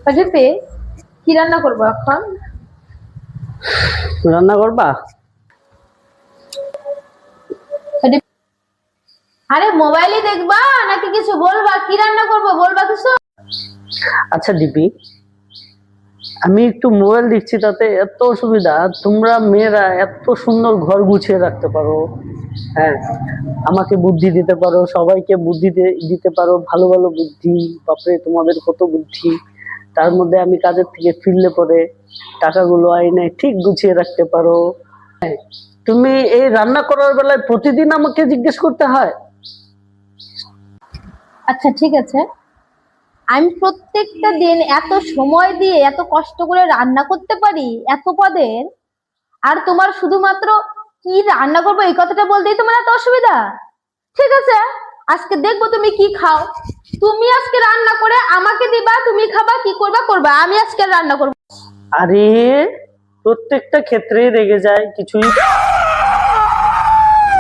পাঠিয়ে কি রান্না করবো এখন? রান্না করবা? আরে মোবাইলে দেখবা নাকি কিছু বলবা? কি রান্না করবো বলবা কিছু? আচ্ছা দিপি, আমি একটু মোবাইল দেখছি, তাতে এত সুবিধা, তোমরা মেয়েরা এত সুন্দর ঘর গুছিয়ে রাখতে পারো। হ্যাঁ, আমাকে বুদ্ধি দিতে পারো, সবাইকে বুদ্ধি দিতে পারো, ভালো ভালো বুদ্ধি। বাপরে, তোমাদের কত বুদ্ধি! তার মধ্যে আমি কাজের থেকে ফিরলে পরে টাকাগুলো আইনে ঠিক গুছিয়ে রাখতে পারো। তুমি এই রান্না করার বেলায় প্রতিদিন আমাকে জিজ্ঞেস করতে হয়? আচ্ছা ঠিক আছে, আমি প্রত্যেকটা দিন এত সময় দিয়ে এত কষ্ট করে রান্না করতে পারি এত পদের, আর তোমার শুধুমাত্র কি রান্না করবো এই কথাটা বলতেই তোমার এত অসুবিধা? ঠিক আছে, আজকে দেখবো তুমি কি খাও। তুমি আজকে রান্না করে আমাকে দিবা, তুমি খাবা, কি করবা করবা, আমি আজকে রান্না করবো। আরে, প্রত্যেকটা ক্ষেত্রেই রেগে যায়, কিছুই